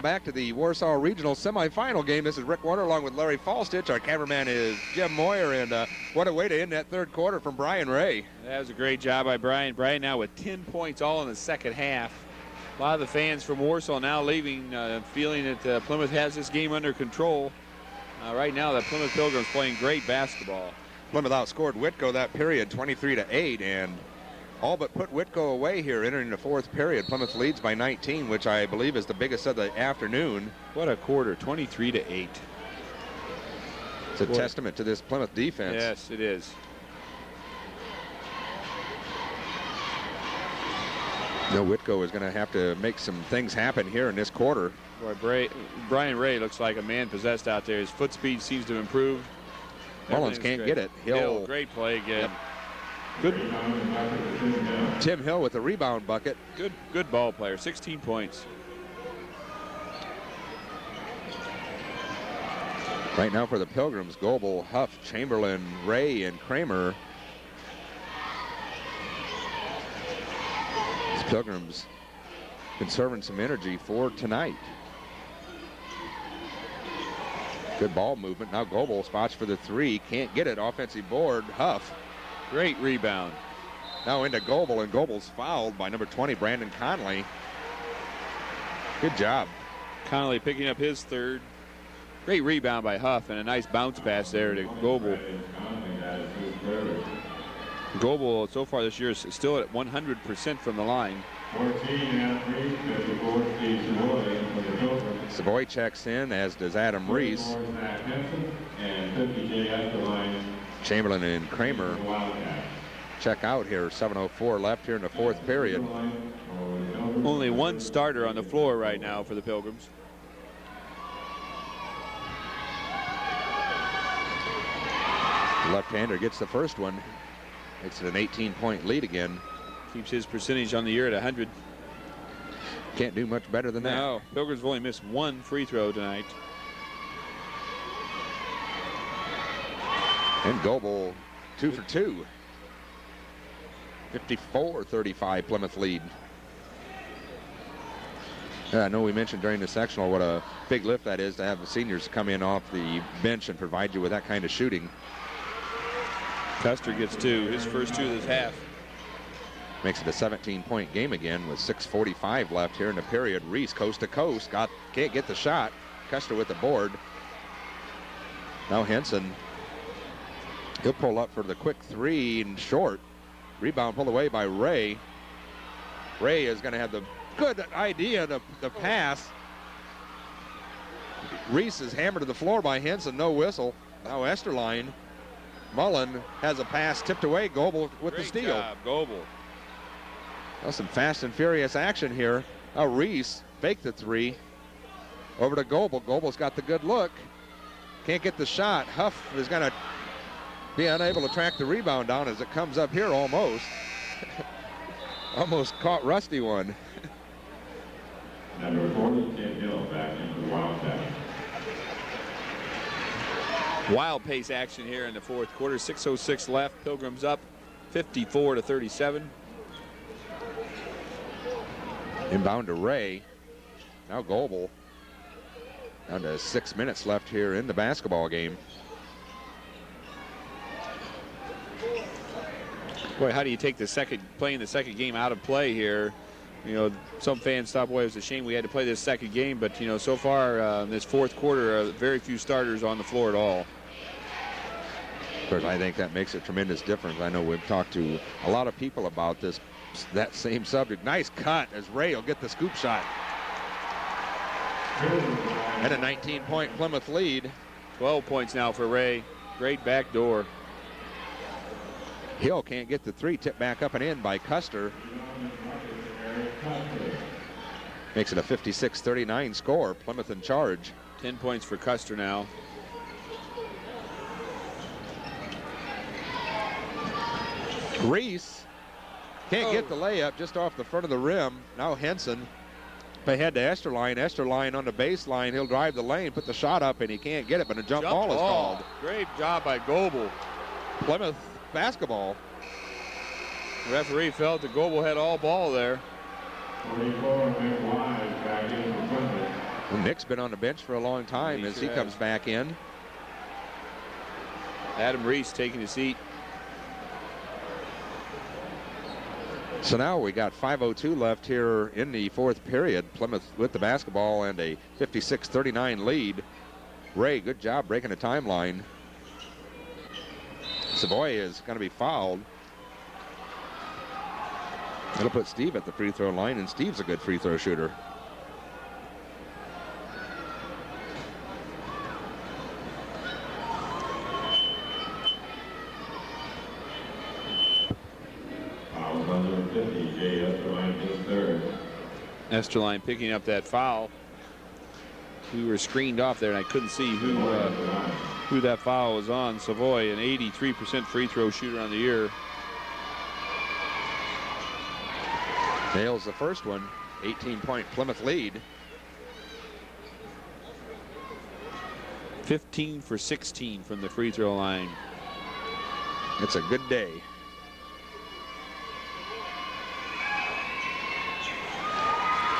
back to the Warsaw Regional semifinal game. This is Rick Warner along with Larry Falstich. Our cameraman is Jim Moyer, and what a way to end that third quarter from Brian Ray. That was a great job by Brian. Brian now with 10 points all in the second half. A lot of the fans from Warsaw now leaving, feeling that Plymouth has this game under control. Right now, the Plymouth Pilgrims playing great basketball. Plymouth outscored Whitko that period 23-8, and all but put Whitko away here entering the fourth period. Plymouth leads by 19, which I believe is the biggest of the afternoon. What a quarter, 23-8. It's a testament to this Plymouth defense. Yes, it is. No, Whitko is going to have to make some things happen here in this quarter. Boy, Brian Ray looks like a man possessed out there. His foot speed seems to have improved. Mullins can't get it. Hill, great play again. Yep. Good. Tim Hill with the rebound bucket. Good ball player, 16 points. Right now for the Pilgrims, Goebel, Huff, Chamberlain, Ray, and Kramer. These Pilgrims conserving some energy for tonight. Good ball movement. Now Goebel spots for the three. Can't get it. Offensive board. Huff. Great rebound. Now into Goebel, and Goebel's fouled by number 20, Brandon Conley. Good job. Conley picking up his third. Great rebound by Huff, and a nice bounce pass there to Goebel. Goebel so far this year is still at 100% from the line. Savoy checks in, as does Adam Reese. Chamberlain and Kramer check out here. 7:04 left here in the fourth period. Only one starter on the floor right now for the Pilgrims. Left-hander gets the first one. Makes it an 18-point lead again. Keeps his percentage on the year at 100. Can't do much better than that. No, Pilgrims have only missed one free throw tonight. And Goebel 2 for 2. 54-35 Plymouth lead. I know we mentioned during the sectional what a big lift that is to have the seniors come in off the bench and provide you with that kind of shooting. Custer gets two, his first two this half. Makes it a 17-point game again with 6:45 left here in the period. Reese coast to coast, can't get the shot. Custer with the board. Now Henson, he'll pull up for the quick three and short. Rebound pulled away by Ray. Ray is going to have the good idea, the pass. Reese is hammered to the floor by Henson, no whistle. Now Esterline. Mullen has a pass tipped away. Goebel with the steal. Great job, Goebel. Well, some fast and furious action here. Now Reese faked the three. Over to Goebel. Goebel's got the good look. Can't get the shot. Huff is going to be unable to track the rebound down as it comes up here almost. Almost caught Rusty one. Number 40, Tim Hill back into the Wildcat. Wild pace action here in the fourth quarter. 6:06 left. Pilgrims up 54-37. Inbound to Ray. Now Goebel. Down to 6 minutes left here in the basketball game. Boy, how do you take playing the second game out of play here? You know, some fans thought, boy, it was a shame we had to play this second game, but, you know, so far in this fourth quarter, very few starters on the floor at all. Of course, I think that makes a tremendous difference. I know we've talked to a lot of people about that same subject. Nice cut as Ray will get the scoop shot. And a 19-point Plymouth lead. 12 points now for Ray. Great back door. Hill can't get the three. Tipped back up and in by Custer. Makes it a 56-39 score. Plymouth in charge. 10 points for Custer now. Reese can't get the layup, just off the front of the rim. Now Henson ahead to Esterline. Esterline on the baseline. He'll drive the lane, put the shot up, and he can't get it, but a jump ball is called. Great job by Goebel. Plymouth basketball. The referee felt that Goebel had all ball there. Nick's been on the bench for a long time as he comes back in. Adam Reese taking a seat. So now we got 5:02 left here in the fourth period. Plymouth with the basketball and a 56-39 lead. Ray, good job breaking the timeline. Savoy is going to be fouled. That'll put Steve at the free throw line, and Steve's a good free throw shooter. Esterline picking up that foul. We were screened off there, and I couldn't see who that foul was on. Savoy, an 83% free throw shooter on the year. Nails the first one. 18-point Plymouth lead. 15 for 16 from the free throw line. It's a good day.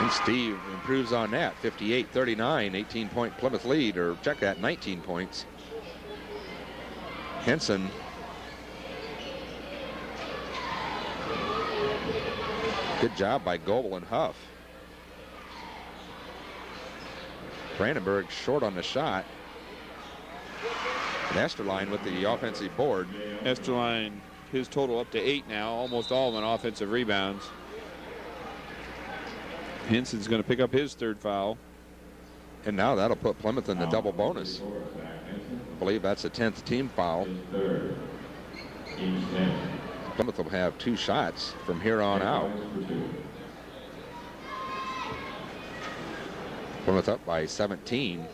And Steve improves on that. 58-39, 18-point Plymouth lead, or check that, 19 points. Henson. Good job by Goebel and Huff. Brandenburg short on the shot. And Esterline with the offensive board. Esterline, his total up to 8 now, almost all of them on offensive rebounds. Henson's going to pick up his third foul. And now that'll put Plymouth in the double bonus. I believe that's a 10th team foul. Plymouth will have 2 shots from here on out. Plymouth up by 17.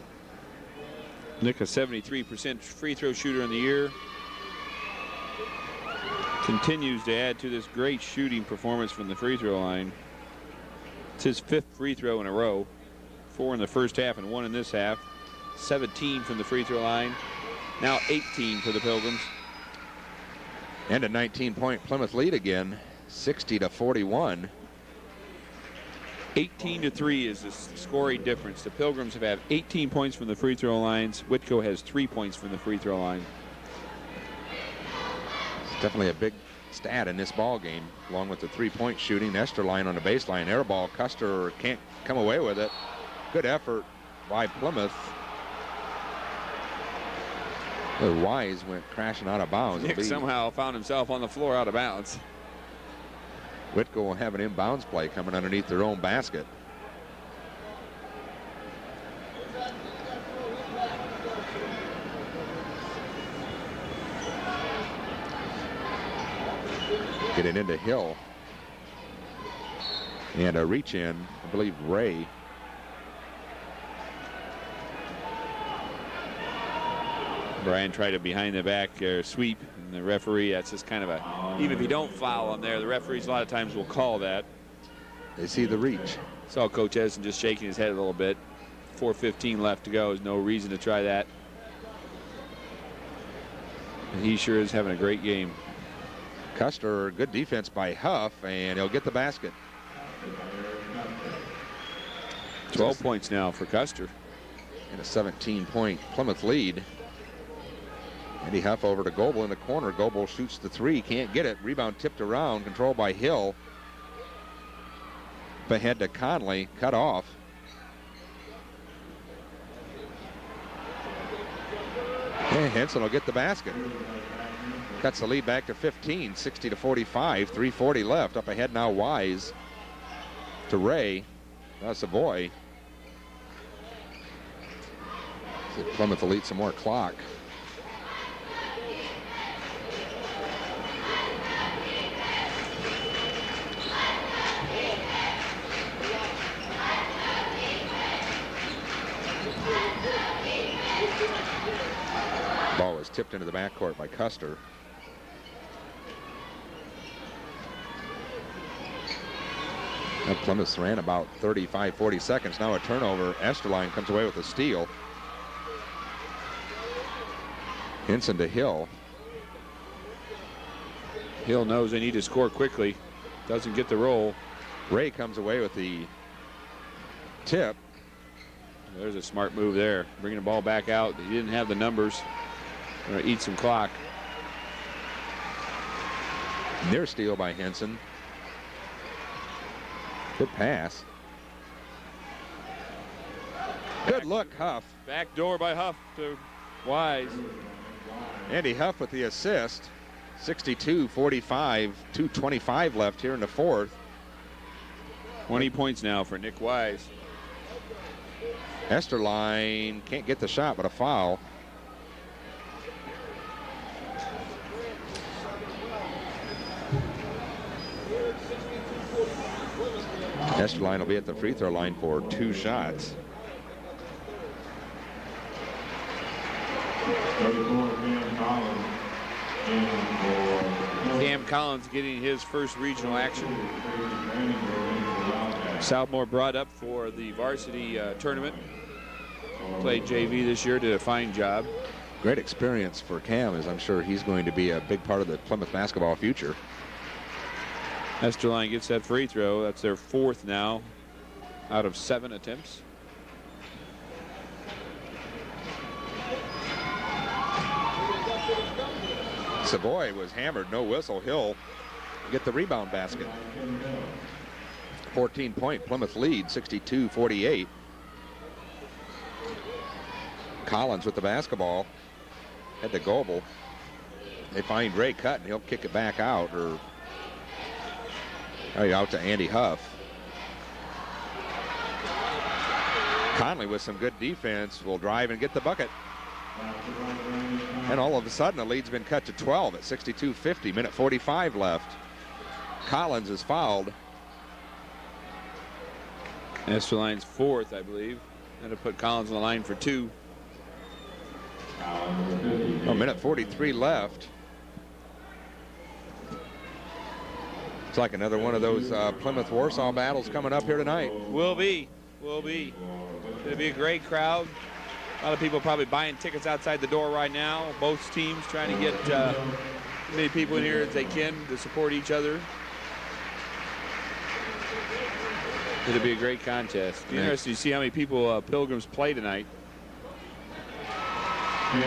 Nick, a 73% free throw shooter in the year. Continues to add to this great shooting performance from the free throw line. It's his 5th free throw in a row. 4 in the first half and 1 in this half. 17 from the free throw line. Now 18 for the Pilgrims. And a 19-point Plymouth lead again, 60-41. 18-3 is the scoring difference. The Pilgrims have had 18 points from the free throw lines. Whitko has 3 points from the free throw line. It's definitely a big stat in this ball game, along with the 3-point shooting. Esterline on the baseline, air ball. Custer can't come away with it. Good effort by Plymouth. The Wise went crashing out of bounds. Nick somehow found himself on the floor out of bounds. Whitko will have an inbounds play coming underneath their own basket. Getting into Hill. And a reach in, I believe Ray. Brian tried a behind the back sweep, and the referee, that's just kind of a, even if you don't foul him there, the referees a lot of times will call that. They see the reach. Saw Coach Edson just shaking his head a little bit. 4:15 left to go. There's no reason to try that. And he sure is having a great game. Custer, good defense by Huff, and he'll get the basket. 12 points now for Custer. And a 17-point Plymouth lead. Andy Huff over to Goebel in the corner. Goebel shoots the 3, can't get it. Rebound tipped around, controlled by Hill. Ahead to Conley, cut off. And Henson will get the basket. Cuts the lead back to 15, 60-45, 3:40 left. Up ahead now Wise to Ray. Savoy. Plymouth will eat some more clock. Ball was tipped into the backcourt by Custer. Now Plymouth ran about 35, 40 seconds. Now a turnover. Esterline comes away with a steal. Henson to Hill. Hill knows they need to score quickly. Doesn't get the roll. Ray comes away with the tip. There's a smart move there. Bringing the ball back out. He didn't have the numbers. Going to eat some clock. Near steal by Henson. Good pass. Good look, Huff. Back door by Huff to Wise. Andy Huff with the assist. 62-45, 2:25 left here in the fourth. 20 points now for Nick Wise. Esterline can't get the shot, but a foul. Esterline will be at the free throw line for 2 shots. Cam Collins getting his first regional action. Southmore brought up for the varsity tournament. Played JV this year, did a fine job. Great experience for Cam, as I'm sure he's going to be a big part of the Plymouth basketball future. Esterline gets that free throw. That's their 4th now out of 7 attempts. Savoy was hammered, no whistle. He'll get the rebound basket. 14-point Plymouth lead, 62-48. Collins with the basketball. Head to Goebel. They find Ray Cut, and he'll kick it back out, or out to Andy Huff. Conley with some good defense will drive and get the bucket. And all of a sudden, the lead's been cut to 12 at 62-50. Minute 45 left. Collins is fouled. Esterline's 4th, I believe. That'll put Collins on the line for 2. Minute 43 left. It's like another one of those Plymouth-Warsaw battles coming up here tonight. Will be. It'll be a great crowd. A lot of people probably buying tickets outside the door right now. Both teams trying to get as many people in here as they can to support each other. It'll be a great contest. Interesting to see how many people Pilgrims play tonight.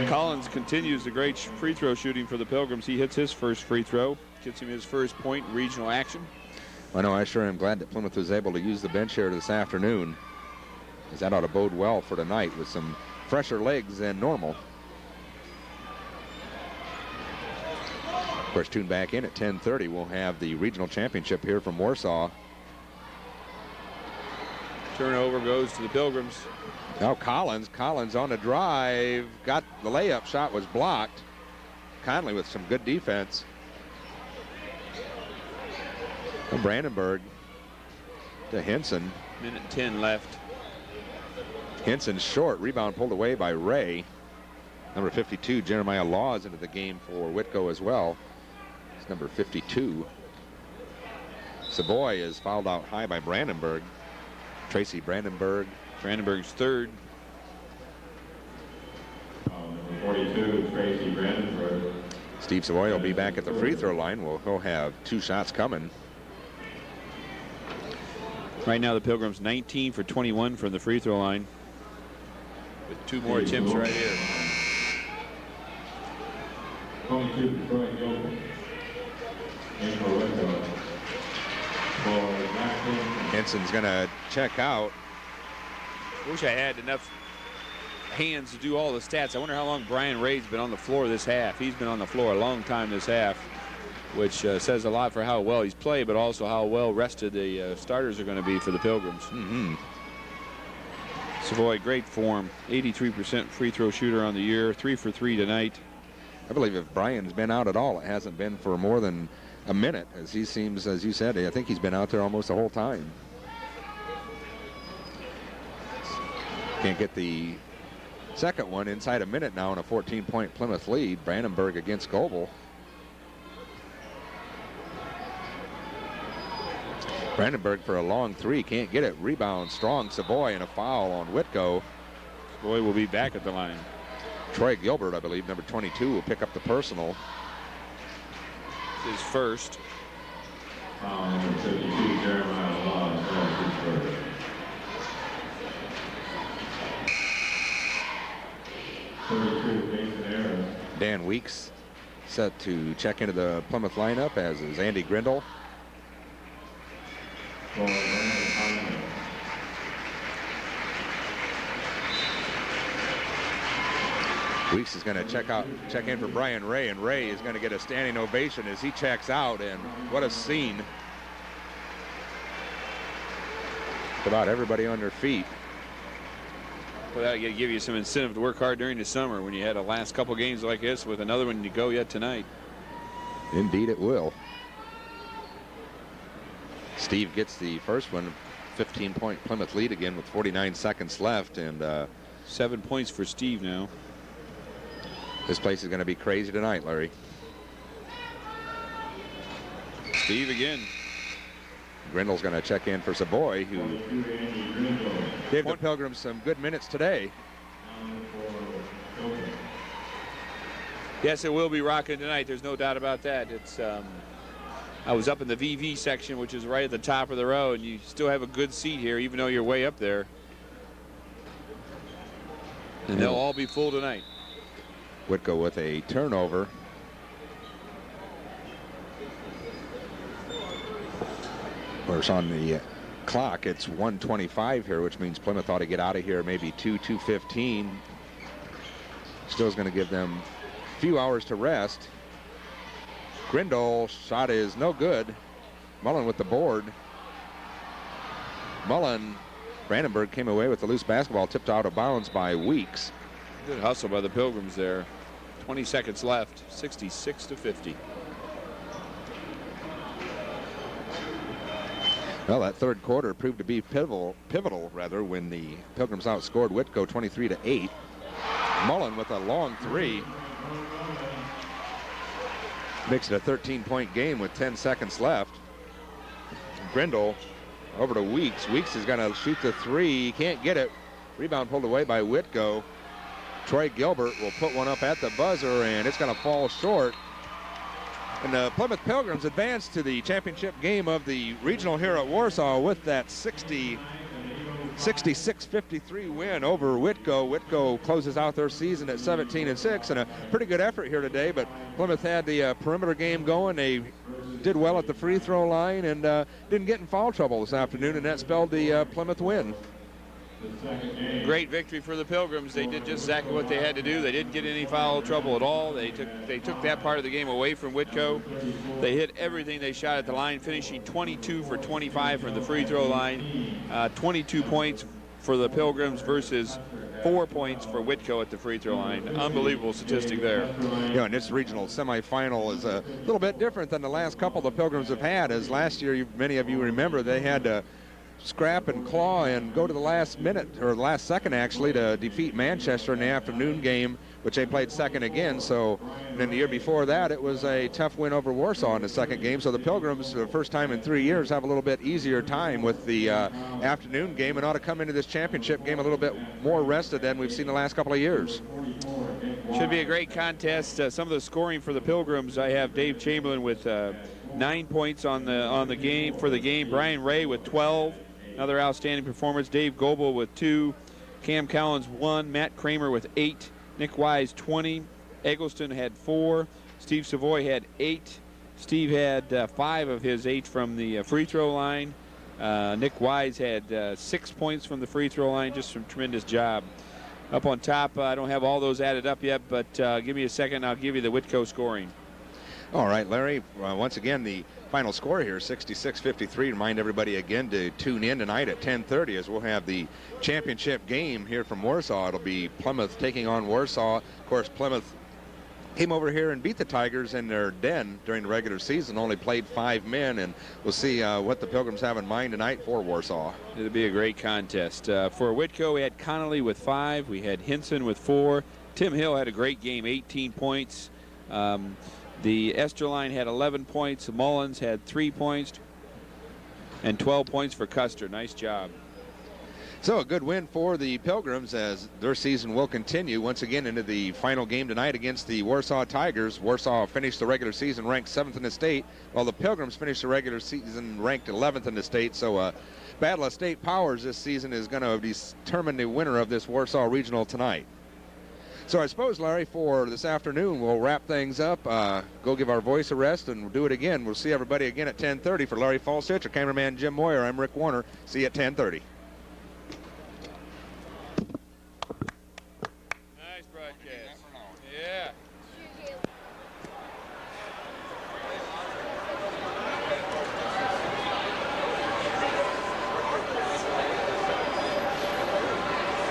Collins continues the great free throw shooting for the Pilgrims. He hits his first free throw, gets him his first point in regional action. I know, I sure am glad that Plymouth was able to use the bench here this afternoon, as that ought to bode well for tonight with some fresher legs than normal. Of course, tune back in at 10:30. We'll have the regional championship here from Warsaw. Turnover goes to the Pilgrims. Now Collins on the drive, got the layup shot, was blocked. Conley with some good defense. From Brandenburg to Henson. Minute 10 left. Henson short, rebound pulled away by Ray. Number 52, Jeremiah Laws, into the game for Whitko as well. It's number 52. Savoy is fouled out high by Brandenburg. Tracy Brandenburg. Brandenburg's 3rd. Number 42, Tracy Brandenburg. Steve Savoy will be back at the free throw line. He'll have 2 shots coming. Right now the Pilgrims 19 for 21 from the free throw line, with 2 more attempts right here. 22, Troy Gilbert. And for Whitko. For Jackson. Henson's going to check out. Wish I had enough hands to do all the stats. I wonder how long Brian Ray's been on the floor this half. He's been on the floor a long time this half, which says a lot for how well he's played, but also how well rested the starters are going to be for the Pilgrims. Savoy, great form. 83% free throw shooter on the year. 3 for 3 tonight. I believe if Brian's been out at all, it hasn't been for more than a minute, as he seems, as you said, I think he's been out there almost the whole time. Can't get the second one inside a minute now in a 14-point Plymouth lead. Brandenburg against Goebel. Brandenburg for a long 3, can't get it. Rebound strong, Savoy, and a foul on Whitko. Savoy will be back at the line. Troy Gilbert, I believe, number 22, will pick up the personal. His first. Number 52, Jeremiah Laws. 32, Jason Ayers. Dan Weeks set to check into the Plymouth lineup, as is Andy Grindle. For Brandon Conley. Weeks is going to check in for Brian Ray, and Ray is going to get a standing ovation as he checks out. And what a scene! About everybody on their feet. Well, that'll give you some incentive to work hard during the summer when you had a last couple games like this with another one to go yet tonight. Indeed it will. Steve gets the first one. 15-point Plymouth lead again with 49 seconds left, and 7 points for Steve now. This place is going to be crazy tonight, Larry. Steve again. Grindle's going to check in for Savoy, who gave the Pilgrims some good minutes today. Yes, it will be rocking tonight. There's no doubt about that. It's I was up in the VV section, which is right at the top of the row, and you still have a good seat here, even though you're way up there. And they'll all be full tonight. Whitko with a turnover. Of course, on the clock, it's 1:25 here, which means Plymouth ought to get out of here maybe 2:15. Still is going to give them a few hours to rest. Grindle shot is no good. Mullen with the board. Mullen, Brandenburg came away with the loose basketball, tipped out of bounds by Weeks. Good hustle by the Pilgrims there. 20 seconds left, 66-50. Well, that third quarter proved to be pivotal when the Pilgrims outscored Whitko 23-8. Mullen with a long three. Makes it a 13-point game with 10 seconds left. Grindle over to Weeks. Weeks is going to shoot the three. He can't get it. Rebound pulled away by Whitko. Troy Gilbert will put one up at the buzzer, and it's going to fall short. And the Plymouth Pilgrims advance to the championship game of the regional here at Warsaw with that 66-53 win over Whitko. Whitko closes out their season at 17-6, and a pretty good effort here today. But Plymouth had the perimeter game going. They did well at the free throw line and didn't get in foul trouble this afternoon, and that spelled the Plymouth win. Great victory for the Pilgrims. They did just exactly what they had to do. They didn't get any foul trouble at all. They took that part of the game away from Whitko. They hit everything they shot at the line, finishing 22 for 25 from the free throw line. 22 points for the Pilgrims versus 4 points for Whitko at the free throw line. Unbelievable statistic there. Yeah, and this regional semifinal is a little bit different than the last couple the Pilgrims have had, as last year, many of you remember, they had to scrap and claw and go to the last minute, or the last second actually, to defeat Manchester in the afternoon game, which they played second again. So then the year before that, it was a tough win over Warsaw in the second game. So the Pilgrims, for the first time in 3 years, have a little bit easier time with the afternoon game and ought to come into this championship game a little bit more rested than we've seen the last couple of years. Should be a great contest. Some of the scoring for the Pilgrims, I have Dave Chamberlain with 9 points on the game for the game. Brian Ray with 12. Another outstanding performance. Dave Goebel with 2. Cam Collins 1. Matt Kramer with 8. Nick Wise 20. Eggleston had 4. Steve Savoy had 8. Steve had 5 of his 8 from the free throw line. Nick Wise had 6 points from the free throw line. Just a tremendous job. Up on top, I don't have all those added up yet, but give me a second. I'll give you the Whitko scoring. All right, Larry, once again, the final score here, 66-53. Remind everybody again to tune in tonight at 10:30 as we'll have the championship game here from Warsaw. It'll be Plymouth taking on Warsaw. Of course, Plymouth came over here and beat the Tigers in their den during the regular season, only played 5 men, and we'll see what the Pilgrims have in mind tonight for Warsaw. It'll be a great contest. For Whitko, we had Connolly with 5. We had Hinson with 4. Tim Hill had a great game, 18 points. The Esterline had 11 points. Mullins had 3 points. And 12 points for Custer. Nice job. So a good win for the Pilgrims as their season will continue once again into the final game tonight against the Warsaw Tigers. Warsaw finished the regular season ranked 7th in the state, while the Pilgrims finished the regular season ranked 11th in the state. So battle of state powers this season is going to determine the winner of this Warsaw Regional tonight. So I suppose, Larry, for this afternoon, we'll wrap things up, go give our voice a rest, and we'll do it again. We'll see everybody again at 10:30. For Larry Falsich or cameraman Jim Moyer, I'm Rick Warner. See you at 10:30.